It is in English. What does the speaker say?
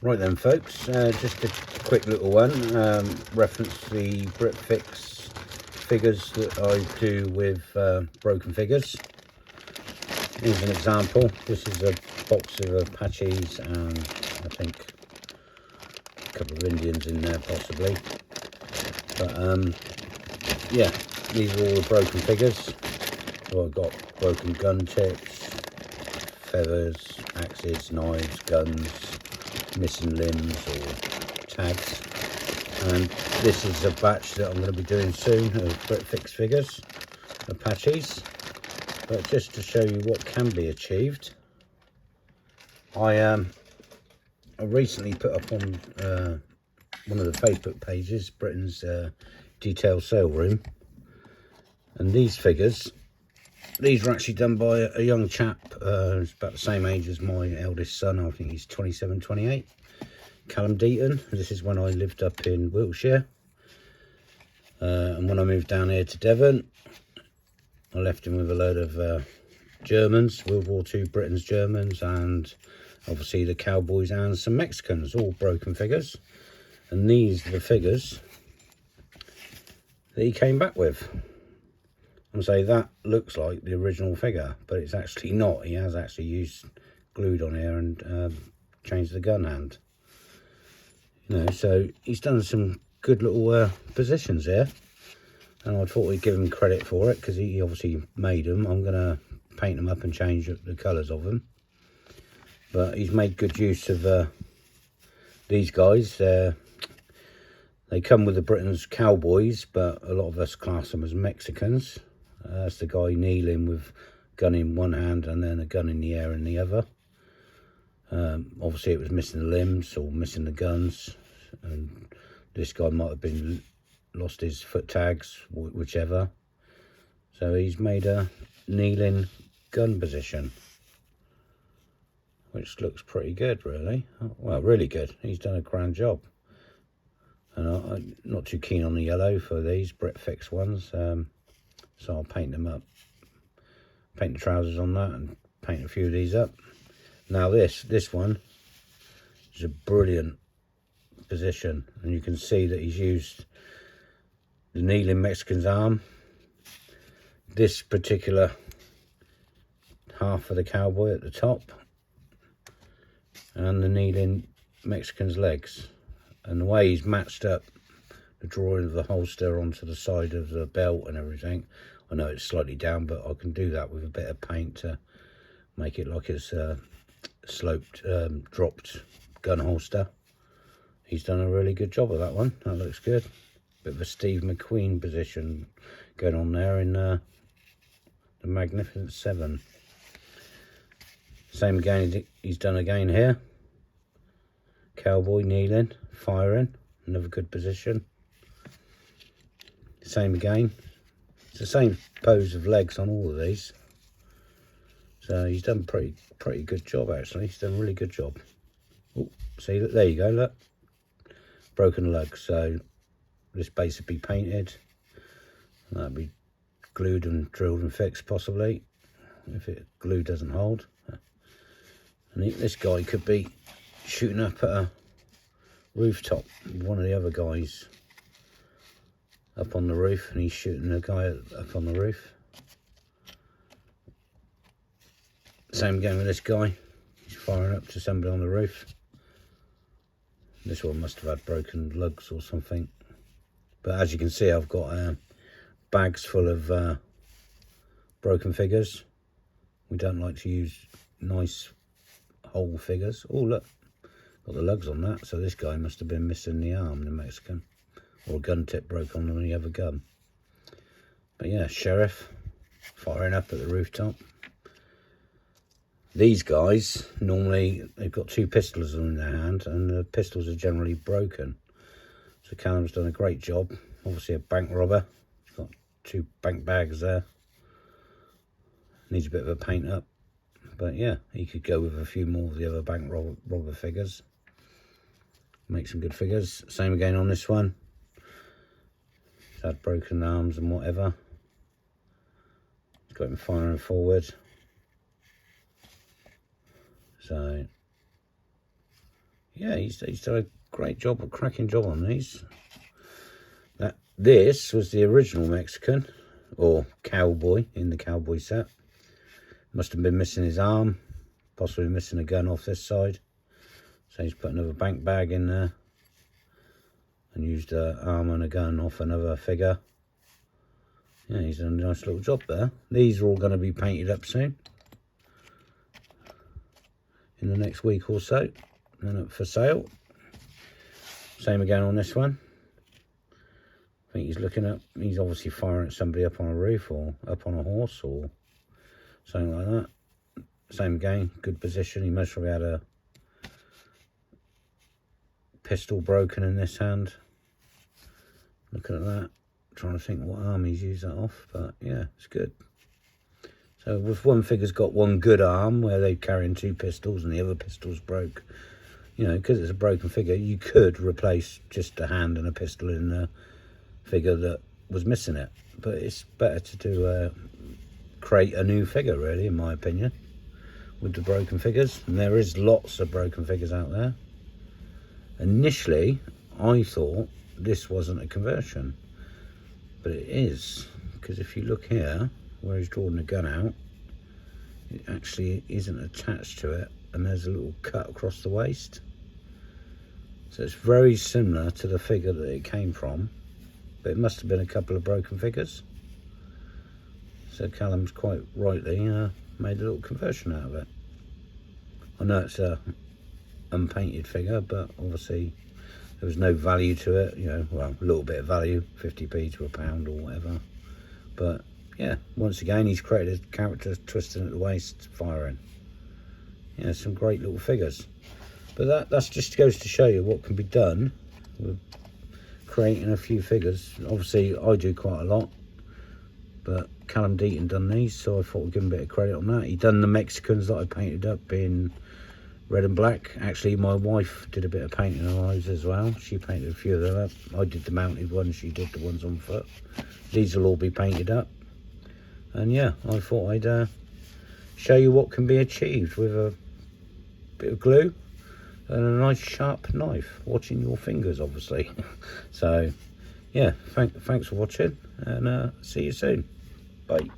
Right then folks, just a quick little one, reference the britfix figures that I do with broken figures. Here's an example. This is a box of Apaches and I think a couple of Indians in there possibly. But yeah, these are all the broken figures. So I've got broken gun tips, feathers, axes, knives, guns, missing limbs or tags, and this is a batch that I'm going to be doing soon of britfix figures, Apaches. But just to show you what can be achieved, I recently put up on one of the Facebook pages, Britain's detail sale room, and these figures, these were actually done by a young chap who's about the same age as my eldest son. I think he's 27, 28. Callum. This is when I lived up in Wiltshire. And when I moved down here to Devon, I left him with a load of Germans, World War II Britain's Germans, and obviously the cowboys and some Mexicans, all broken figures. And these are the figures that he came back with. And say that looks like the original figure, but it's actually not. He has actually used glued on here and changed the gun hand. You know, so he's done some good little positions here, and I thought we'd give him credit for it because he obviously made them. I'm gonna paint them up and change the colours of them, but he's made good use of these guys. They come with the Britain's cowboys, but a lot of us class them as Mexicans. That's the guy kneeling with gun in one hand and then a gun in the air in the other. Obviously it was missing the limbs or missing the guns, and this guy might have been lost his foot tags, whichever. So he's made a kneeling gun position, which looks pretty good really. Well, really good. He's done a grand job. And I'm not too keen on the yellow for these britfix ones, so I'll paint them up, paint the trousers on that and paint a few of these up. Now this one is a brilliant position, and you can see that he's used the kneeling Mexican's arm, this particular half of the cowboy at the top, and the kneeling Mexican's legs. And the way he's matched up the drawing of the holster onto the side of the belt and everything, I know it's slightly down, but I can do that with a bit of paint to make it like it's sloped, dropped gun holster. He's done a really good job of that one. That looks good. Bit of a Steve McQueen position going on there in the Magnificent Seven. Same again he's done again here. Cowboy kneeling, firing, another good position. Same again. It's the same pose of legs on all of these. So he's done pretty good job actually. He's done a really good job. Oh, see, there you go, look. Broken legs. So this base would be painted. That'd be glued and drilled and fixed possibly, if it glue doesn't hold. And this guy could be shooting up at a rooftop with one of the other guys up on the roof, and he's shooting a guy up on the roof. Same again with this guy. He's firing up to somebody on the roof. This one must have had broken lugs or something. But as you can see, I've got bags full of broken figures. We don't like to use nice whole figures. Oh look, got the lugs on that. So this guy must have been missing the arm, the Mexican, or a gun tip broke on the other gun. But yeah, sheriff firing up at the rooftop. These guys, normally they've got two pistols in their hand, and the pistols are generally broken. So Callum's done a great job. Obviously a bank robber. He's got two bank bags there. Needs a bit of a paint up. But yeah, he could go with a few more of the other bank robber figures. Make some good figures. Same again on this one. He's had broken arms and whatever. He's got him firing forward. So yeah, he's done a great job, a cracking job on these. This was the original Mexican, or cowboy, in the cowboy set. Must have been missing his arm, possibly missing a gun off this side. So he's put another bank bag in there and used an arm and a gun off another figure. Yeah, he's done a nice little job there. These are all going to be painted up soon, in the next week or so, and up for sale. Same again on this one. I think he's looking up, he's obviously firing at somebody up on a roof or up on a horse or something like that. Same again, good position. He must have had a pistol broken in this hand. Looking at that, trying to think what arm he's used that off, but yeah, it's good. So if one figure's got one good arm where they're carrying two pistols and the other pistol's broke, you know, because it's a broken figure, you could replace just a hand and a pistol in the figure that was missing it. But it's better to do create a new figure, really, in my opinion, with the broken figures. And there is lots of broken figures out there. Initially I thought this wasn't a conversion, but it is, because if you look here where he's drawing the gun out, it actually isn't attached to it, and there's a little cut across the waist. So it's very similar to the figure that it came from, but it must have been a couple of broken figures. So Callum's quite rightly made a little conversion out of it. I know it's a unpainted figure, but obviously there was no value to it, you know, well, a little bit of value, 50p to £1 or whatever. But yeah, once again, he's created a character twisting at the waist, firing. Yeah, some great little figures. But that's just goes to show you what can be done with creating a few figures. Obviously I do quite a lot, but Callum Deaton done these, so I thought we'd give him a bit of credit on that. He done the Mexicans that I painted up in red and black. Actually, my wife did a bit of painting on those as well. She painted a few of them up. I did the mounted ones, she did the ones on foot. These will all be painted up. And yeah, I thought I'd show you what can be achieved with a bit of glue and a nice sharp knife, watching your fingers obviously. So yeah, thanks for watching, and see you soon. Bye.